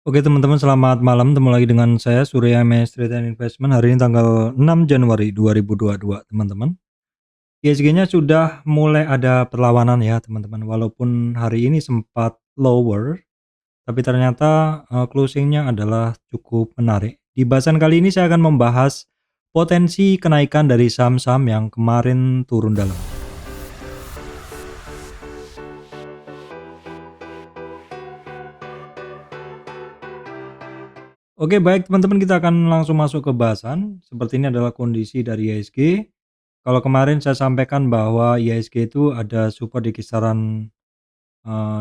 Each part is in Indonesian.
Oke teman-teman, selamat malam, ketemu lagi dengan saya Surya MS Trade and Investment. Hari ini tanggal 6 Januari 2022 teman-teman. IHSG-nya sudah mulai ada perlawanan ya teman-teman, walaupun hari ini sempat lower, tapi ternyata closing-nya adalah cukup menarik. Di bahasan kali ini saya akan membahas potensi kenaikan dari saham-saham yang kemarin turun dalam. Oke baik teman-teman, kita akan langsung masuk ke bahasan. Seperti ini adalah kondisi dari IHSG. Kalau kemarin saya sampaikan bahwa IHSG itu ada support di kisaran,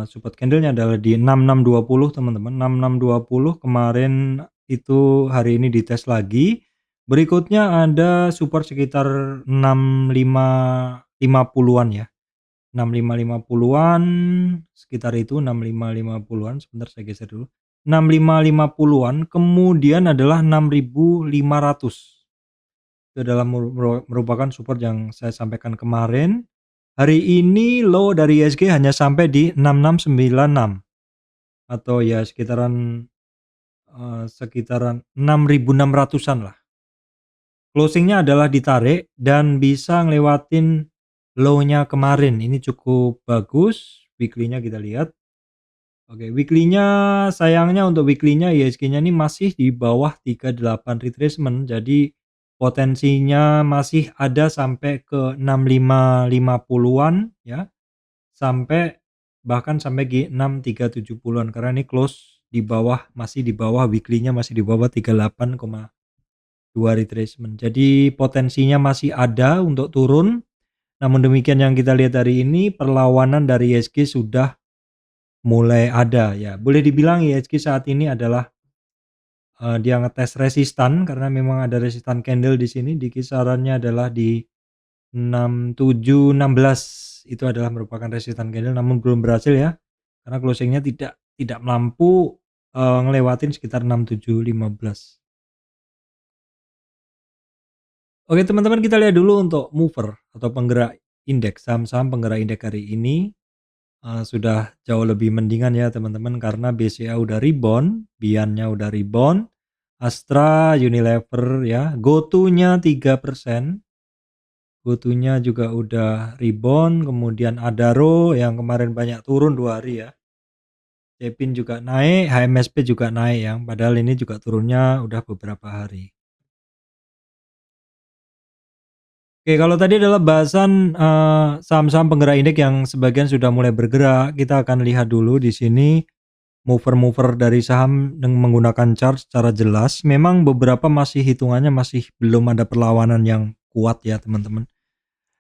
support candle-nya adalah di 6620 teman-teman. 6620 kemarin itu hari ini dites lagi. Berikutnya ada support sekitar 6550-an ya. 6550-an, sekitar itu 6550-an, sebentar saya geser dulu. 6550-an, kemudian adalah 6500. Itu adalah merupakan support yang saya sampaikan kemarin. Hari ini low dari IHSG hanya sampai di 6696 atau ya sekitaran 6.600-an lah. Closing-nya adalah ditarik dan bisa ngelewatin low-nya kemarin. Ini cukup bagus. Weekly-nya kita lihat. Oke, weekly-nya sayangnya untuk weekly-nya IHSG-nya ini masih di bawah 38 retracement. Jadi potensinya masih ada sampai ke 6550-an ya. Bahkan sampai di 6370-an karena ini close di bawah, masih di bawah weekly-nya, masih di bawah 38,2 retracement. Jadi potensinya masih ada untuk turun. Namun demikian yang kita lihat hari ini perlawanan dari IHSG sudah mulai ada ya. Boleh dibilang IHSG saat ini adalah dia ngetes resistan karena memang ada resistan candle di sini, di kisarannya adalah di 6716. Itu adalah merupakan resistan candle namun belum berhasil ya. Karena closing-nya tidak mampu ngelewatin sekitar 6715. Oke teman-teman, kita lihat dulu untuk mover atau penggerak indeks, saham-saham penggerak indeks hari ini. Sudah jauh lebih mendingan ya teman-teman karena BCA udah rebound, Bian-nya udah rebound, Astra, Unilever ya, GoTo-nya 3%, GoTo-nya juga udah rebound, kemudian Adaro yang kemarin banyak turun 2 hari ya. Cepin juga naik, HMSP juga naik ya, padahal ini juga turunnya udah beberapa hari. Oke, kalau tadi adalah bahasan saham-saham penggerak indeks yang sebagian sudah mulai bergerak, kita akan lihat dulu di sini mover-mover dari saham dengan menggunakan chart secara jelas. Memang beberapa masih hitungannya masih belum ada perlawanan yang kuat ya teman-teman.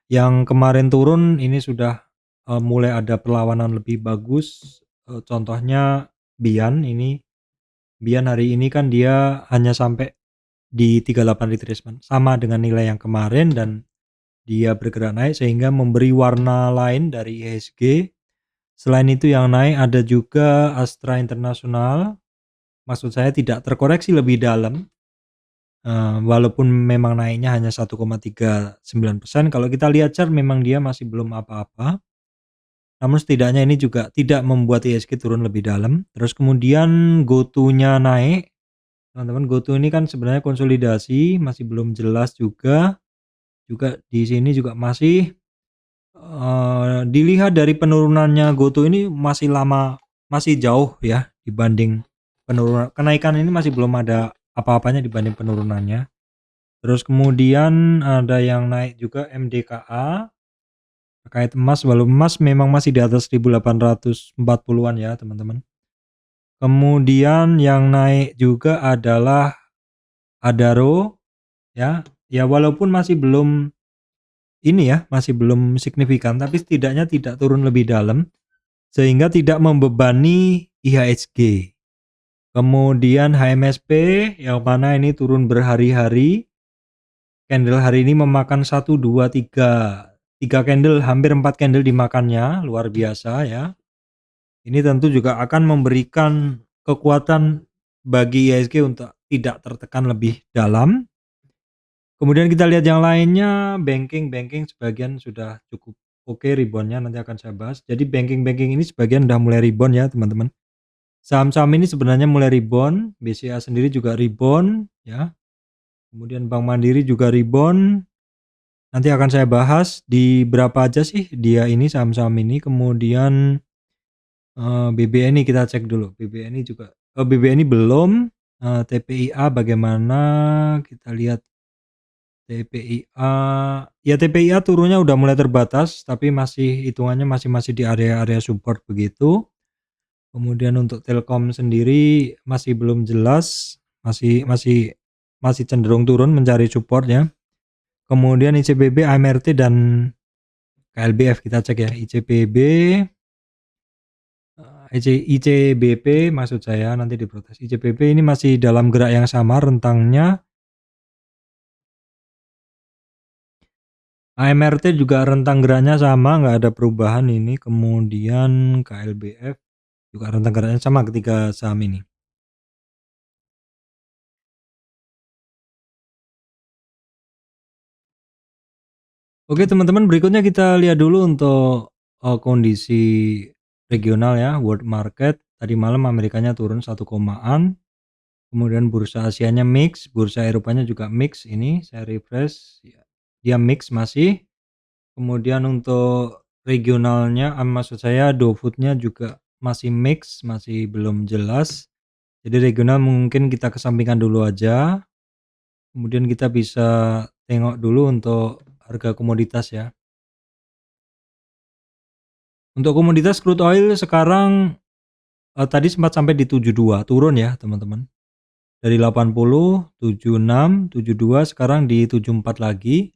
Yang kemarin turun ini sudah mulai ada perlawanan lebih bagus. Contohnya Bian ini. Bian hari ini kan dia hanya sampai di 38 retracement, sama dengan nilai yang kemarin dan dia bergerak naik sehingga memberi warna lain dari IHSG. Selain itu yang naik ada juga Astra International. Maksud saya tidak terkoreksi lebih dalam, walaupun memang naiknya hanya 1,39%. Kalau kita lihat chart memang dia masih belum apa-apa. Namun setidaknya ini juga tidak membuat IHSG turun lebih dalam. Terus kemudian GoTo-nya naik. Teman-teman, GoTo ini kan sebenarnya konsolidasi, masih belum jelas juga. Juga di sini juga masih dilihat dari penurunannya GoTo ini masih lama, masih jauh ya dibanding penurunan. Kenaikan ini masih belum ada apa-apanya dibanding penurunannya. Terus kemudian ada yang naik juga MDKA terkait emas, walaupun emas memang masih di atas 1840-an ya teman-teman. Kemudian yang naik juga adalah Adaro ya. Ya walaupun masih belum ini ya, masih belum signifikan tapi setidaknya tidak turun lebih dalam sehingga tidak membebani IHSG. Kemudian HMSP yang mana ini turun berhari-hari. Candle hari ini memakan 1, 2, 3 candle, hampir 4 candle dimakannya, luar biasa ya. Ini tentu juga akan memberikan kekuatan bagi IHSG untuk tidak tertekan lebih dalam. Kemudian kita lihat yang lainnya, banking sebagian sudah cukup oke rebound-nya, nanti akan saya bahas. Jadi banking ini sebagian udah mulai rebound ya teman-teman. Saham-saham ini sebenarnya mulai rebound, BCA sendiri juga rebound ya, kemudian Bank Mandiri juga rebound. Nanti akan saya bahas di berapa aja sih dia ini saham-saham ini, kemudian, BBNI kita cek dulu, BBNI juga BBNI belum, TPIA bagaimana, kita lihat TPIA, ya TPIA turunnya udah mulai terbatas, tapi masih hitungannya masih di area-area support begitu. Kemudian untuk Telkom sendiri masih belum jelas, masih masih masih cenderung turun mencari support ya. Kemudian ICBP, AMRT dan KLBF kita cek ya, ICBP maksud saya, nanti diprotes. ICBP ini masih dalam gerak yang sama rentangnya. AMRT juga rentang geraknya sama, nggak ada perubahan ini. Kemudian KLBF juga rentang geraknya sama ketiga saham ini. Oke teman-teman, berikutnya kita lihat dulu untuk kondisi regional ya, world market. Tadi malam Amerikanya turun 1 komaan. Kemudian bursa Asianya mix, bursa Eropanya juga mix. Ini saya refresh, ya, dia mix masih. Kemudian untuk regionalnya, maksud saya Dow-Food-nya juga masih mix, masih belum jelas. Jadi regional mungkin kita kesampingkan dulu aja. Kemudian kita bisa tengok dulu untuk harga komoditas ya. Untuk komoditas crude oil sekarang tadi sempat sampai di 72, turun ya teman-teman. Dari 80, 76, 72, sekarang di 74 lagi.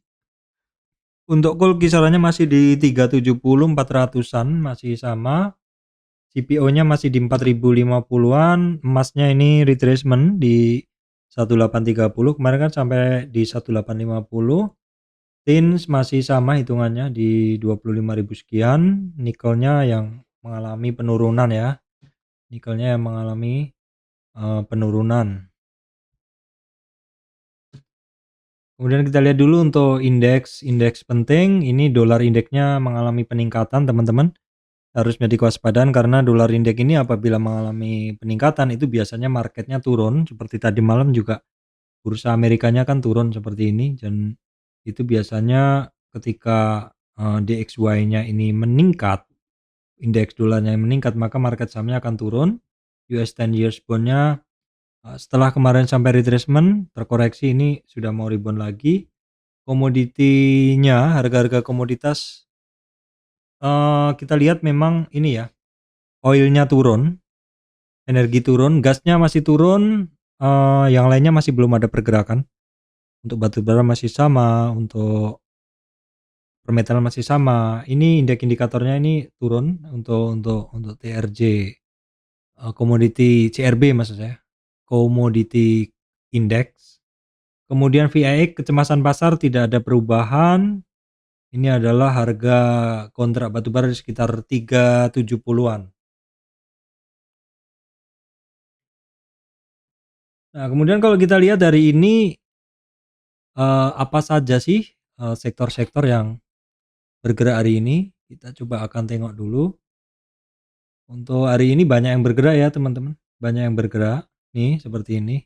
Untuk coal kisarannya masih di 370, 400-an masih sama. CPO-nya masih di 4050-an, emasnya ini retracement di 1830, kemarin kan sampai di 1850. Tins masih sama hitungannya di 25.000 sekian, nikelnya yang mengalami penurunan ya. Nikelnya yang mengalami penurunan. Kemudian kita lihat dulu untuk indeks penting, ini dolar indeksnya mengalami peningkatan teman-teman. Harus menjadi kewaspadaan karena dolar indeks ini apabila mengalami peningkatan itu biasanya marketnya turun, seperti tadi malam juga bursa Amerikanya kan turun seperti ini, dan itu biasanya ketika DXY-nya ini meningkat, indeks dolarnya meningkat, maka market sahamnya akan turun. US 10 years bond-nya setelah kemarin sampai retracement terkoreksi, ini sudah mau rebound lagi. Komoditinya, harga-harga komoditas kita lihat memang ini ya, oilnya turun, energi turun, gasnya masih turun, yang lainnya masih belum ada pergerakan. Untuk batu bara masih sama, untuk permetalan masih sama. Ini indeks indikatornya ini turun untuk TRJ, komoditi CRB maksud saya, commodity index. Kemudian VIX kecemasan pasar tidak ada perubahan. Ini adalah harga kontrak batubara di sekitar 370-an. Nah, kemudian kalau kita lihat dari ini, apa saja sih sektor-sektor yang bergerak hari ini? Kita coba akan tengok dulu. Untuk hari ini banyak yang bergerak ya teman-teman, banyak yang bergerak nih seperti ini.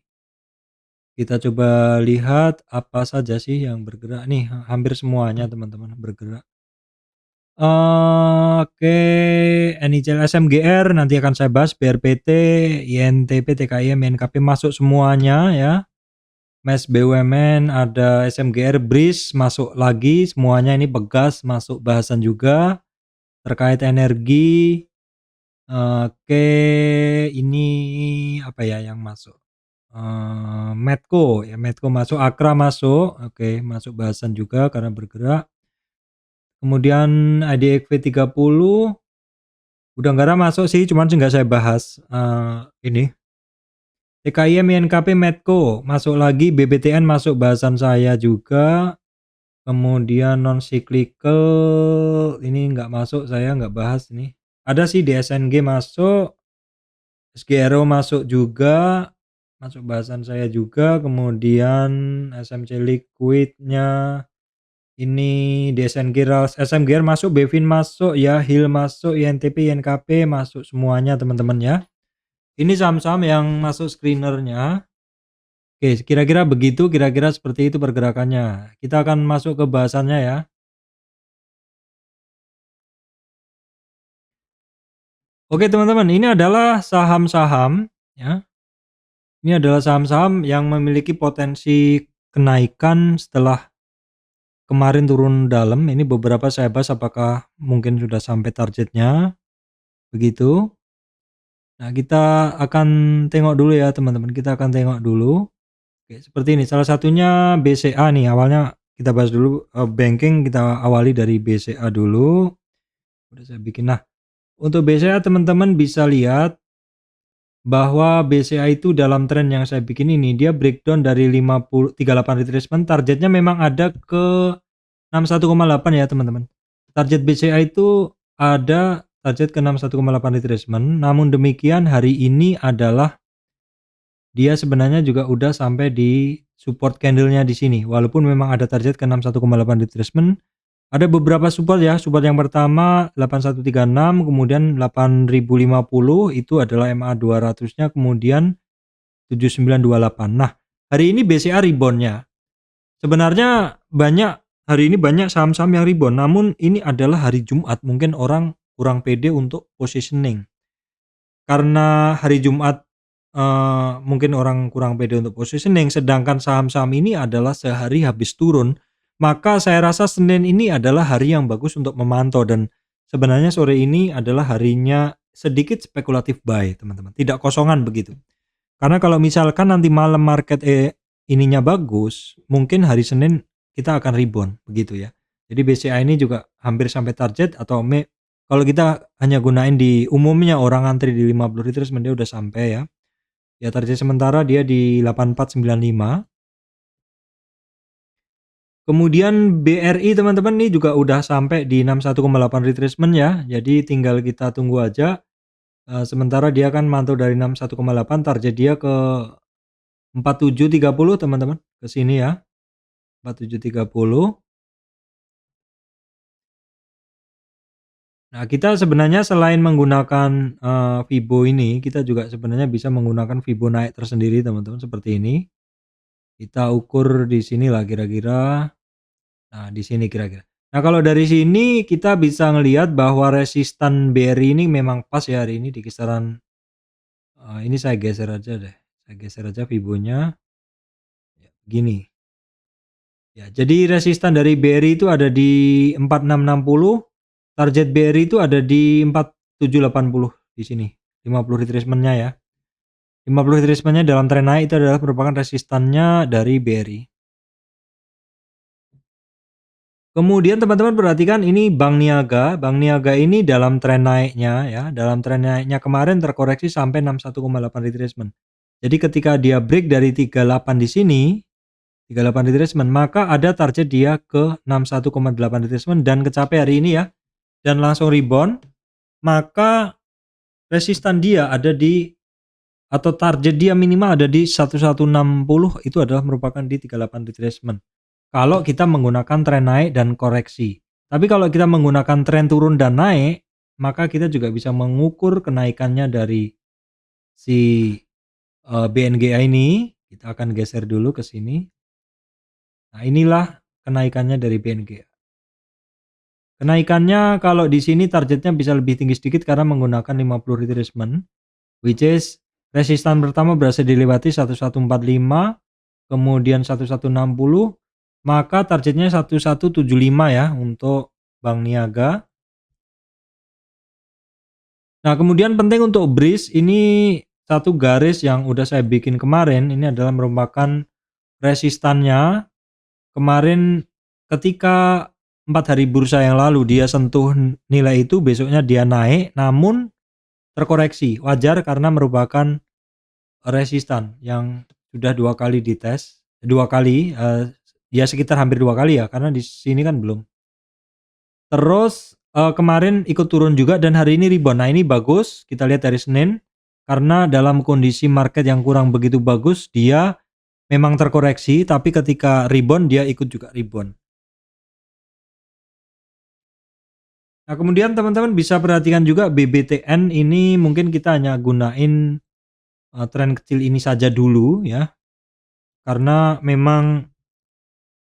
Kita coba lihat apa saja sih yang bergerak nih, hampir semuanya teman-teman bergerak. Oke, NICL, SMGR nanti akan saya bahas, BRPT, INTP, TKIM, NKP masuk semuanya ya. MES BUMN, ada SMGR, BRIS masuk lagi, semuanya ini Pegas masuk bahasan juga. Terkait energi, oke, ini apa ya yang masuk? Medco ya, Medco masuk, Akra masuk, oke, masuk bahasan juga karena bergerak. Kemudian IDXV 30 Udah masuk sih, cuman nggak saya bahas. Ini TKIM, INKP, Medco masuk lagi, BBTN masuk bahasan saya juga. Kemudian non cyclical ini nggak masuk, saya nggak bahas ini. Ada sih DSNG masuk, SGRO masuk juga, masuk bahasan saya juga. Kemudian SMC Liquidnya ini DSNG, SMGR masuk, Bevin masuk ya, HIL masuk, INTP, INKP masuk semuanya teman-teman ya. Ini saham-saham yang masuk screener-nya. Oke, kira-kira begitu, kira-kira seperti itu pergerakannya. Kita akan masuk ke bahasannya ya. Oke teman-teman, ini adalah saham-saham ya. Ini adalah saham-saham yang memiliki potensi kenaikan setelah kemarin turun dalam. Ini beberapa saya bahas apakah mungkin sudah sampai targetnya, begitu. Nah, kita akan tengok dulu ya teman-teman, kita akan tengok dulu. Oke, seperti ini, salah satunya BCA nih, awalnya kita bahas dulu, banking kita awali dari BCA dulu. Udah saya bikin. Nah, untuk BCA teman-teman bisa lihat bahwa BCA itu dalam tren yang saya bikin ini, dia breakdown dari 38 retracement, targetnya memang ada ke 61,8 ya teman-teman. Target BCA itu ada target ke 61,8 retracement, namun demikian hari ini adalah dia sebenarnya juga udah sampai di support candle-nya di sini. Walaupun memang ada target ke 61,8 retracement, ada beberapa support ya. Support yang pertama 8136, kemudian 8050 itu adalah MA 200-nya, kemudian 7928. Nah, hari ini BCA rebound-nya. Sebenarnya hari ini banyak saham-saham yang rebound, namun ini adalah hari Jumat, mungkin orang kurang pede untuk positioning. Karena hari Jumat mungkin orang kurang pede untuk positioning, sedangkan saham-saham ini adalah sehari habis turun, maka saya rasa Senin ini adalah hari yang bagus untuk memantau, dan sebenarnya sore ini adalah harinya sedikit spekulatif buy, teman-teman. Tidak kosongan begitu. Karena kalau misalkan nanti malam market ininya bagus, mungkin hari Senin kita akan rebound begitu ya. Jadi BCA ini juga hampir sampai target, atau kalau kita hanya gunain di umumnya orang antri di 50 retracement dia udah sampai ya. Ya target sementara dia di 8495. Kemudian BRI teman-teman nih juga udah sampai di 61,8 retracement ya. Jadi tinggal kita tunggu aja. Sementara dia kan mantau dari 61,8, target dia ke 4730 teman-teman, ke sini ya. 4730. Nah, kita sebenarnya selain menggunakan Fibo ini, kita juga sebenarnya bisa menggunakan Fibo naik tersendiri teman-teman, seperti ini. Kita ukur di sinilah kira-kira. Nah, di sini kira-kira. Nah, kalau dari sini kita bisa ngelihat bahwa resistan BRI ini memang pas ya hari ini di kisaran ini saya geser aja deh. Saya geser aja Fibonya. Ya, begini. Ya, jadi resistan dari BRI itu ada di 4660, target BRI itu ada di 4780 di sini. 50 retracement-nya ya. 50 retracement-nya dalam tren naik itu adalah merupakan resistannya dari BRI. Kemudian teman-teman perhatikan ini Bank Niaga. Bank Niaga ini dalam tren naiknya ya, dalam tren naiknya kemarin terkoreksi sampai 61,8 retracement. Jadi ketika dia break dari 38 di sini, 38 retracement, maka ada target dia ke 61,8 retracement dan kecapai hari ini ya. Dan langsung rebound, maka resistan dia ada di, atau target dia minimal ada di 1160, itu adalah merupakan di 38 retracement. Kalau kita menggunakan tren naik dan koreksi. Tapi kalau kita menggunakan tren turun dan naik, maka kita juga bisa mengukur kenaikannya dari si BNGA ini. Kita akan geser dulu ke sini. Nah, inilah kenaikannya dari BNGA. Kenaikannya kalau di sini targetnya bisa lebih tinggi sedikit karena menggunakan 50 retracement, which is resistan pertama berhasil dilewati 1145, kemudian 1160, maka targetnya 1175 ya untuk Bank Niaga. Nah, kemudian penting untuk BRIS ini satu garis yang udah saya bikin kemarin, ini adalah merupakan resistannya. Kemarin ketika 4 hari bursa yang lalu dia sentuh nilai itu, besoknya dia naik namun terkoreksi. Wajar karena merupakan resistan yang sudah 2 kali dites, 2 kali, ya sekitar hampir 2 kali ya, karena di sini kan belum. Terus kemarin ikut turun juga dan hari ini rebound. Nah, ini bagus, kita lihat dari Senin, karena dalam kondisi market yang kurang begitu bagus, dia memang terkoreksi, tapi ketika rebound dia ikut juga rebound. Nah, kemudian teman-teman bisa perhatikan juga BBTN ini, mungkin kita hanya gunain tren kecil ini saja dulu ya, karena memang,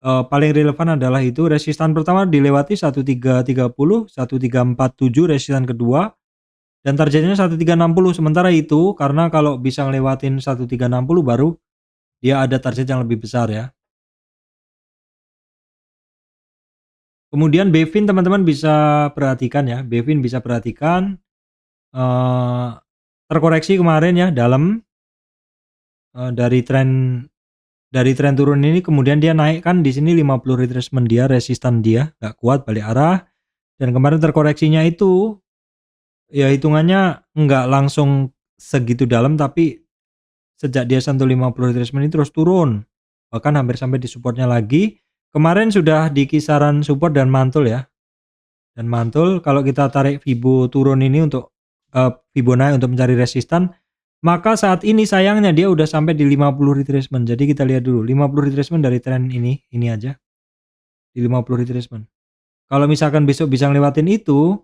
paling relevan adalah itu resistan pertama dilewati 1330, 1347 resistan kedua, dan targetnya 1360. Sementara itu karena kalau bisa ngelewatin 1360 baru dia ada target yang lebih besar ya. Kemudian Bevin teman-teman bisa perhatikan ya, Bevin bisa perhatikan, eee, terkoreksi kemarin ya dalam, eee, dari tren turun ini kemudian dia naik kan di sini 50 retracement dia, resistan dia nggak kuat balik arah, dan kemarin terkoreksinya itu ya hitungannya nggak langsung segitu dalam, tapi sejak dia sentuh 50 retracement ini terus turun, bahkan hampir sampai di supportnya lagi. Kemarin sudah di kisaran support dan mantul ya, dan mantul kalau kita tarik Fibo turun ini untuk, Fibo naik untuk mencari resistan, maka saat ini sayangnya dia udah sampai di 50 retracement. Jadi kita lihat dulu 50 retracement dari tren ini aja, di 50 retracement. Kalau misalkan besok bisa ngelewatin itu,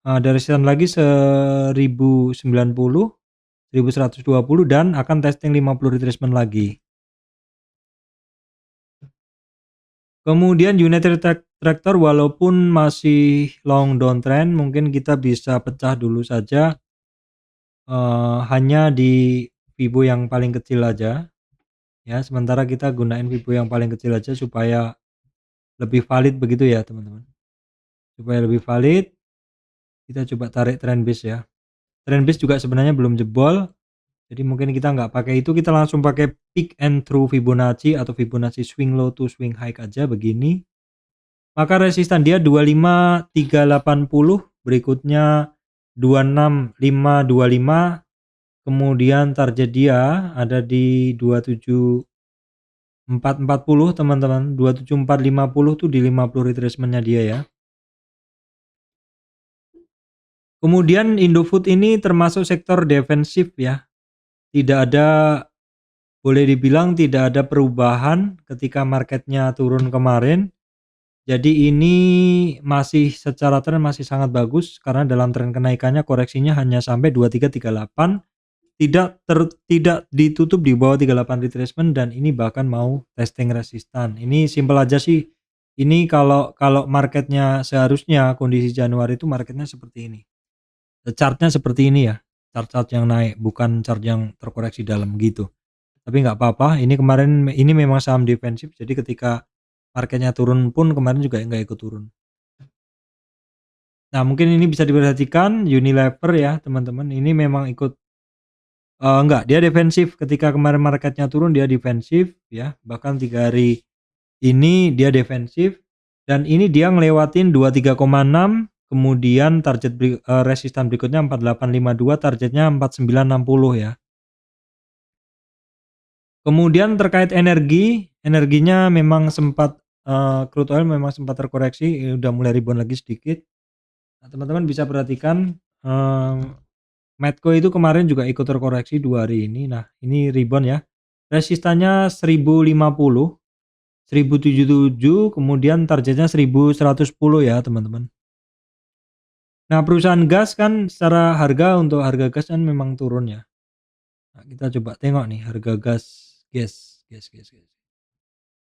ada resistan lagi 1090, 1120 dan akan testing 50 retracement lagi. Kemudian United Tractor walaupun masih long downtrend mungkin kita bisa pecah dulu saja, hanya di Fibo yang paling kecil aja ya, sementara kita gunain Fibo yang paling kecil aja supaya lebih valid begitu ya teman-teman. Supaya lebih valid, kita coba tarik trend base ya. Trend base juga sebenarnya belum jebol, jadi mungkin kita nggak pakai itu, kita langsung pakai peak and through Fibonacci atau Fibonacci swing low to swing high aja begini. Maka resistan dia 25380, berikutnya 26525, kemudian target dia ada di 27440 teman-teman, 27450 tuh di 50 retracement-nya dia ya. Kemudian Indofood ini termasuk sektor defensif ya. Tidak ada, boleh dibilang tidak ada perubahan ketika marketnya turun kemarin. Jadi ini masih secara tren masih sangat bagus karena dalam tren kenaikannya koreksinya hanya sampai 2338, tidak ditutup di bawah 38 retracement, dan ini bahkan mau testing resistan. Ini simpel aja sih. Ini kalau marketnya seharusnya kondisi Januari itu marketnya seperti ini. Chartnya seperti ini ya. Chart-chart yang naik, bukan chart yang terkoreksi dalam gitu. Tapi nggak apa-apa, ini kemarin ini memang saham defensif, jadi ketika marketnya turun pun kemarin juga nggak ikut turun. Nah mungkin ini bisa diperhatikan Unilever ya teman-teman, ini memang ikut, enggak, dia defensif ketika kemarin marketnya turun dia defensif ya, bahkan 3 hari ini dia defensif, dan ini dia ngelewatin 23,6, kemudian target resistan berikutnya 4852, targetnya 4960 ya. Kemudian terkait energinya memang sempat, crude oil memang sempat terkoreksi, udah mulai rebound lagi sedikit. Nah, teman-teman bisa perhatikan, Medco itu kemarin juga ikut terkoreksi 2 hari ini. Nah, ini rebound ya. Resistannya 1050, 1077, kemudian targetnya 1110 ya, teman-teman. Nah, perusahaan gas kan secara harga, untuk harga gas kan memang turun ya. Nah, kita coba tengok nih harga gas.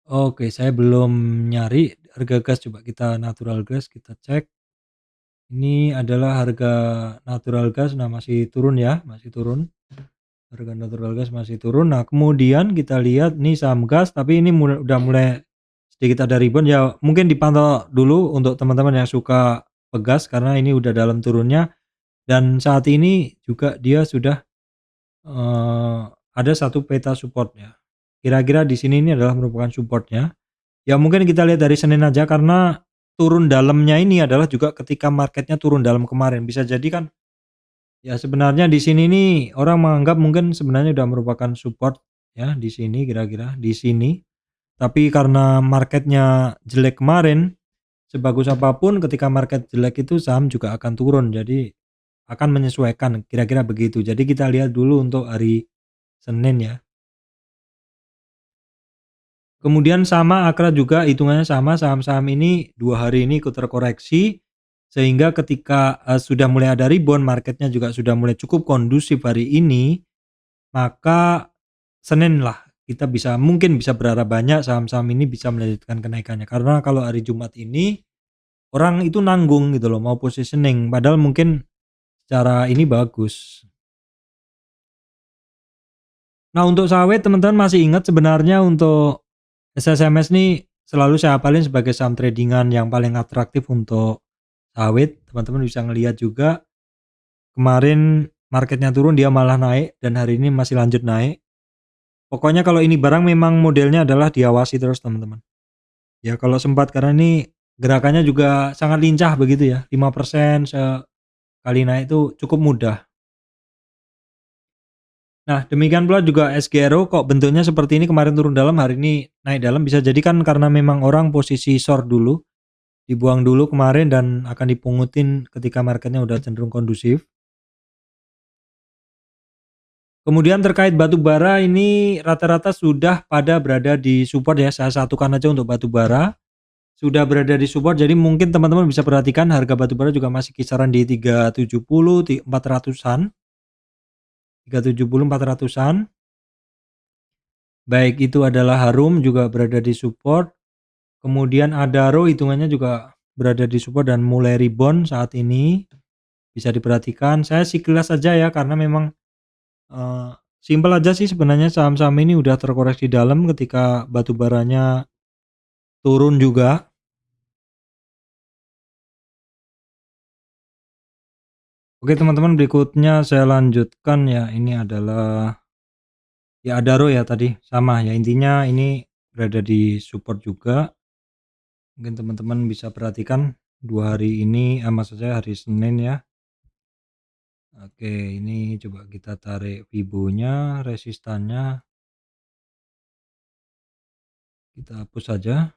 Oke, saya belum nyari harga gas, coba kita natural gas kita cek. Ini adalah harga natural gas, nah masih turun ya, masih turun. Harga natural gas masih turun. Nah, kemudian kita lihat nih saham gas, tapi ini udah mulai sedikit ada rebound ya, mungkin dipantau dulu untuk teman-teman yang suka pegas karena ini udah dalam turunnya, dan saat ini juga dia sudah, ada satu peta support ya. Kira-kira di sini ini adalah merupakan supportnya. Ya mungkin kita lihat dari Senin aja karena turun dalamnya ini adalah juga ketika marketnya turun dalam kemarin. Bisa jadi kan ya sebenarnya di sini nih orang menganggap mungkin sebenarnya udah merupakan support ya di sini, kira-kira di sini. Tapi karena marketnya jelek kemarin, sebagus apapun ketika market jelek itu saham juga akan turun. Jadi akan menyesuaikan, kira-kira begitu. Jadi kita lihat dulu untuk hari Senin ya. Kemudian sama Akra juga hitungannya sama, saham-saham ini 2 hari ini ikut terkoreksi, sehingga ketika, sudah mulai ada rebound, marketnya juga sudah mulai cukup kondusif hari ini, maka Senin lah kita mungkin bisa berharap banyak saham-saham ini bisa melanjutkan kenaikannya. Karena kalau hari Jumat ini orang itu nanggung gitu loh, mau positioning, padahal mungkin secara ini bagus. Nah, untuk sawit teman-teman masih ingat sebenarnya untuk SSMS nih selalu saya hafalin sebagai saham tradingan yang paling atraktif untuk sawit. Teman-teman bisa ngelihat juga kemarin marketnya turun dia malah naik dan hari ini masih lanjut naik. Pokoknya kalau ini barang memang modelnya adalah diawasi terus teman-teman. Ya kalau sempat karena ini gerakannya juga sangat lincah begitu ya. 5% sekali naik itu cukup mudah. Nah, demikian pula juga SGRO kok bentuknya seperti ini kemarin turun dalam, hari ini naik dalam, bisa jadi kan karena memang orang posisi short dulu, dibuang dulu kemarin dan akan dipungutin ketika marketnya udah cenderung kondusif. Kemudian terkait batu bara ini rata-rata sudah pada berada di support ya, saya satukan aja untuk batu bara. Sudah berada di support, jadi mungkin teman-teman bisa perhatikan harga batu bara juga masih kisaran di 370, di 400-an. 370, 400-an. Baik itu adalah Harum juga berada di support. Kemudian Adaro hitungannya juga berada di support dan mulai rebound saat ini. Bisa diperhatikan. Saya sekilas saja ya karena memang simpel aja sih sebenarnya saham-saham ini udah terkoreksi dalam ketika batu baranya turun juga. Oke teman-teman, berikutnya saya lanjutkan ya, ini adalah ya Adaro ya tadi sama ya, intinya ini berada di support juga. Mungkin teman-teman bisa perhatikan 2 hari ini, maksud saya hari Senin ya. Oke, ini coba kita tarik Fibonya, resistannya kita hapus saja.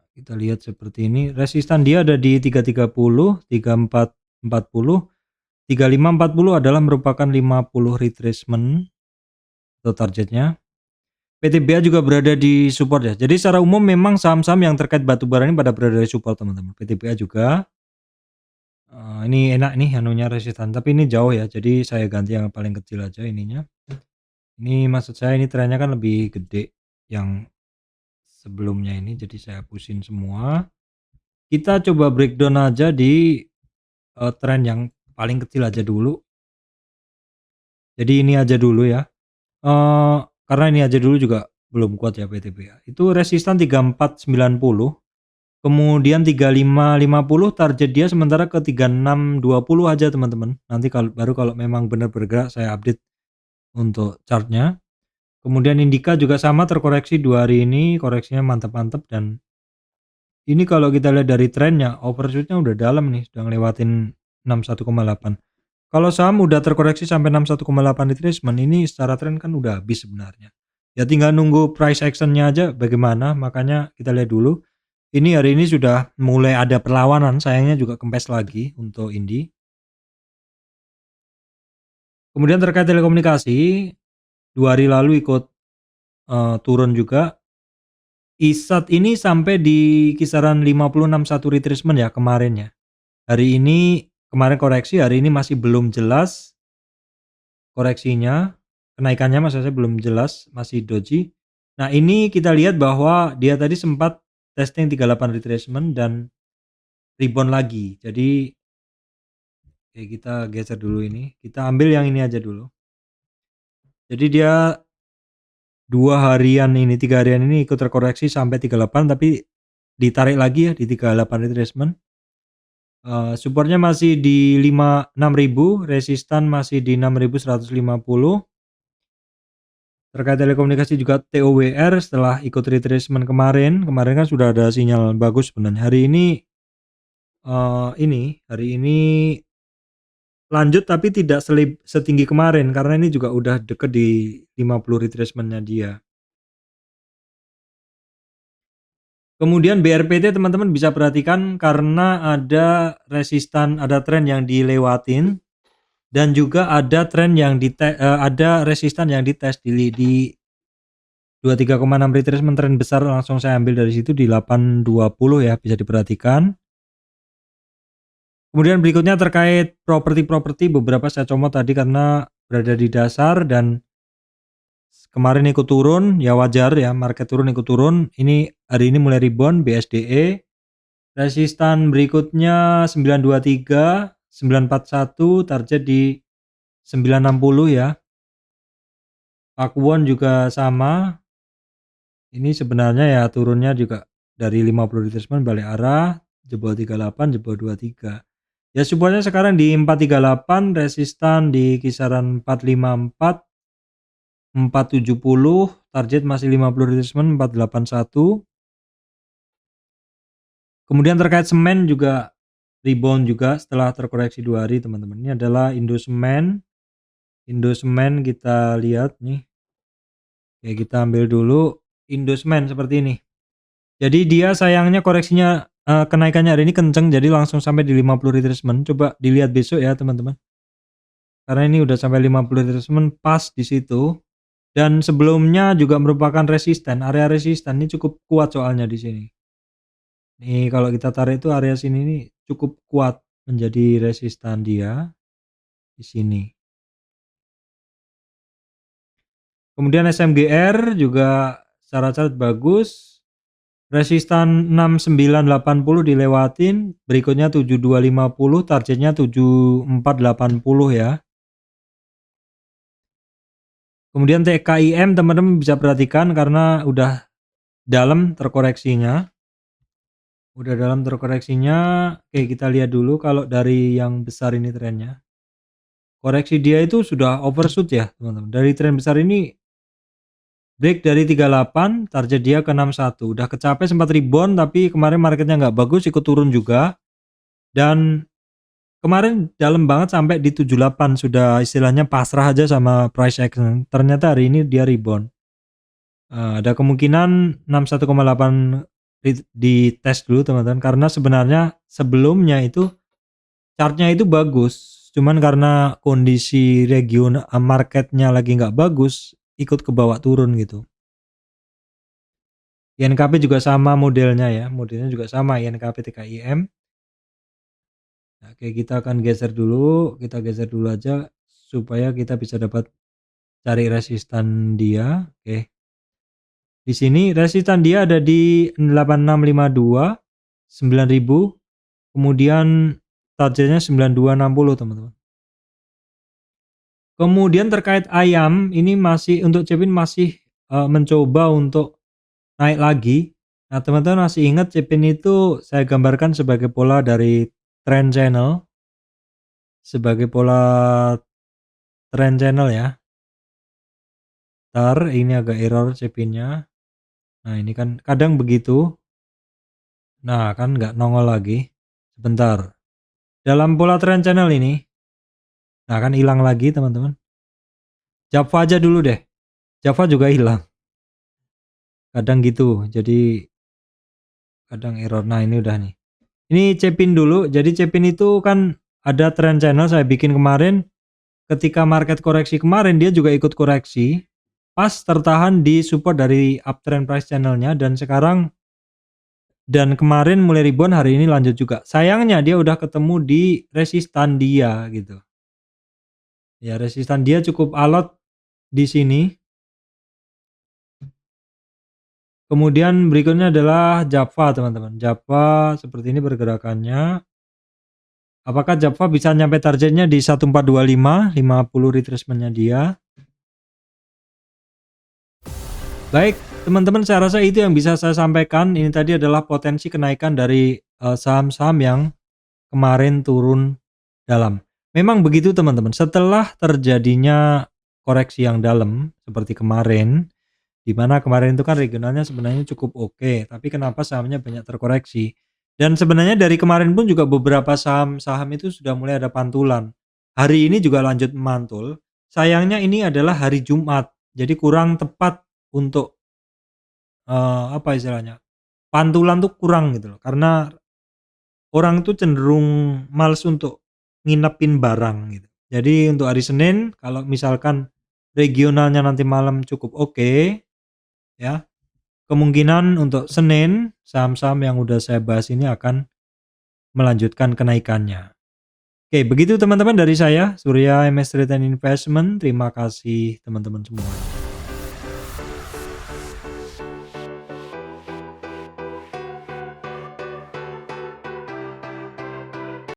Kita lihat seperti ini, resistan dia ada di 330, 3440, 3540 adalah merupakan 50 retracement atau targetnya. PTBA juga berada di support ya. Jadi secara umum memang saham-saham yang terkait batu bara ini pada berada di support teman-teman. PTBA juga. Ini enak nih anunya resistan, tapi ini jauh ya. Jadi saya ganti yang paling kecil aja ininya. Ini maksud saya ini trennya kan lebih gede yang sebelumnya ini, jadi saya hapusin semua. Kita coba breakdown aja di tren yang paling kecil aja dulu. Jadi ini aja dulu ya. Karena ini aja dulu juga belum kuat ya PTBA. Itu resistan 3490. Kemudian 3550 target dia sementara ke 3620 aja teman-teman. Nanti kalau memang benar bergerak saya update untuk chartnya. Kemudian Indika juga sama terkoreksi 2 hari ini, koreksinya mantap-mantap dan ini kalau kita lihat dari trennya overshootnya udah dalam nih, sudah ngelewatin 61,8. Kalau saham udah terkoreksi sampai 61,8 retracement ini secara tren kan udah habis sebenarnya. Ya tinggal nunggu price actionnya aja bagaimana, makanya kita lihat dulu. Ini hari ini sudah mulai ada perlawanan, sayangnya juga kempes lagi untuk Indi. Kemudian terkait telekomunikasi, 2 hari lalu ikut turun juga. ISAT ini sampai di kisaran 5061 retracement ya kemarin ya. Hari ini kemarin koreksi, hari ini masih belum jelas koreksinya. Kenaikannya maksud saya belum jelas, masih doji. Nah, ini kita lihat bahwa dia tadi sempat testing 38 retracement dan rebound lagi. Jadi kita geser dulu ini. Kita ambil yang ini aja dulu. Jadi dia 3 harian ini ikut terkoreksi sampai 38 tapi ditarik lagi ya di 38 retracement. Supportnya masih di 6.000, resistan masih di 6.150. Terkait telekomunikasi juga TOWR setelah ikut retracement kemarin kan sudah ada sinyal bagus sebenarnya. Hari ini lanjut tapi tidak setinggi kemarin karena ini juga udah deket di 50 retracement-nya dia. Kemudian BRPT teman-teman bisa perhatikan karena ada resistan, ada tren yang dilewatin dan juga ada tren yang ada resistan yang dites di 23,6 retracement tren besar, langsung saya ambil dari situ di 820 ya, bisa diperhatikan. Kemudian berikutnya terkait properti beberapa saya comot tadi karena berada di dasar dan kemarin ikut turun, ya wajar ya market turun ikut turun, ini hari ini mulai rebound BSDE, resistan berikutnya 923, 941, target di 960 ya. Pakuwon juga sama, ini sebenarnya ya turunnya juga dari 50 retracement balik arah, jebol 38, jebol 23. Ya supportnya sekarang di 438, resistan di kisaran 454, 470, target masih 50 retracement 481. Kemudian terkait semen juga rebound juga setelah terkoreksi 2 hari teman-teman. Ini adalah Indosemen. Indosemen kita lihat nih. Oke, kita ambil dulu Indosemen seperti ini. Jadi dia sayangnya koreksinya kenaikannya hari ini kenceng jadi langsung sampai di 50 retracement. Coba dilihat besok ya teman-teman. Karena ini udah sampai 50 retracement pas di situ. Dan sebelumnya juga merupakan resisten, area resisten ini cukup kuat soalnya di sini. Nih kalau kita tarik itu area sini nih cukup kuat menjadi resisten dia di sini. Kemudian SMGR juga secara chart bagus. Resistan 6980 dilewatin, berikutnya 7250, targetnya 7480 ya. Kemudian TKIM teman-teman bisa perhatikan karena udah dalam terkoreksinya. Oke kita lihat dulu kalau dari yang besar ini trennya. Koreksi dia itu sudah overshoot ya teman-teman. Dari tren besar ini break dari 38, target dia ke 61. Udah kecapai sempat rebound tapi kemarin marketnya nggak bagus ikut turun juga. Dan kemarin dalam banget sampai di 78 sudah istilahnya pasrah aja sama price action. Ternyata hari ini dia rebound. Ada kemungkinan 61,8 di tes dulu teman-teman karena sebenarnya sebelumnya itu chartnya itu bagus, cuman karena kondisi region marketnya lagi nggak bagus, ikut ke bawah turun gitu. INKP juga sama modelnya ya, modelnya juga sama INKP TKIM. Oke, kita akan geser dulu, kita geser dulu aja supaya kita bisa dapat cari resistan dia. Oke. Di sini resistan dia ada di 8652, 9000, kemudian targetnya 9260 teman-teman. Kemudian terkait ayam, ini masih untuk Cepin masih mencoba untuk naik lagi. Nah, teman-teman masih ingat Cepin itu saya gambarkan sebagai pola dari trend channel, sebagai pola trend channel ya. Ntar ini agak error Cepinnya. Nah, ini kan kadang begitu. Nah, kan nggak nongol lagi. Sebentar. Dalam pola trend channel ini, nah kan hilang lagi teman-teman. Java aja dulu deh. Java juga hilang. Kadang gitu. Jadi kadang error. Nah, ini udah nih. Ini Cepin dulu. Jadi Cepin itu kan ada trend channel saya bikin kemarin. Ketika market koreksi kemarin dia juga ikut koreksi. Pas tertahan di support dari uptrend price channelnya dan sekarang dan kemarin mulai rebound hari ini lanjut juga. Sayangnya dia udah ketemu di resistan dia gitu. Ya resistan dia cukup alot di sini. Kemudian berikutnya adalah Java teman-teman. Java seperti ini pergerakannya. Apakah Java bisa nyampe targetnya di 1425, 50 retracement-nya dia. Baik, teman-teman saya rasa itu yang bisa saya sampaikan. Ini tadi adalah potensi kenaikan dari saham-saham yang kemarin turun dalam. Memang begitu teman-teman, setelah terjadinya koreksi yang dalam seperti kemarin, di mana kemarin itu kan regionalnya sebenarnya cukup oke, tapi kenapa sahamnya banyak terkoreksi. Dan sebenarnya dari kemarin pun juga beberapa saham-saham itu sudah mulai ada pantulan. Hari ini juga lanjut memantul. Sayangnya ini adalah hari Jumat, jadi kurang tepat untuk apa istilahnya? Pantulan tuh kurang gitu loh. Karena orang tuh cenderung males untuk nginepin barang gitu. Jadi untuk hari Senin kalau misalkan regionalnya nanti malam cukup oke, ya, kemungkinan untuk Senin saham-saham yang udah saya bahas ini akan melanjutkan kenaikannya. Oke, begitu teman-teman dari saya, Surya MS Trade and Investment. Terima kasih teman-teman semua.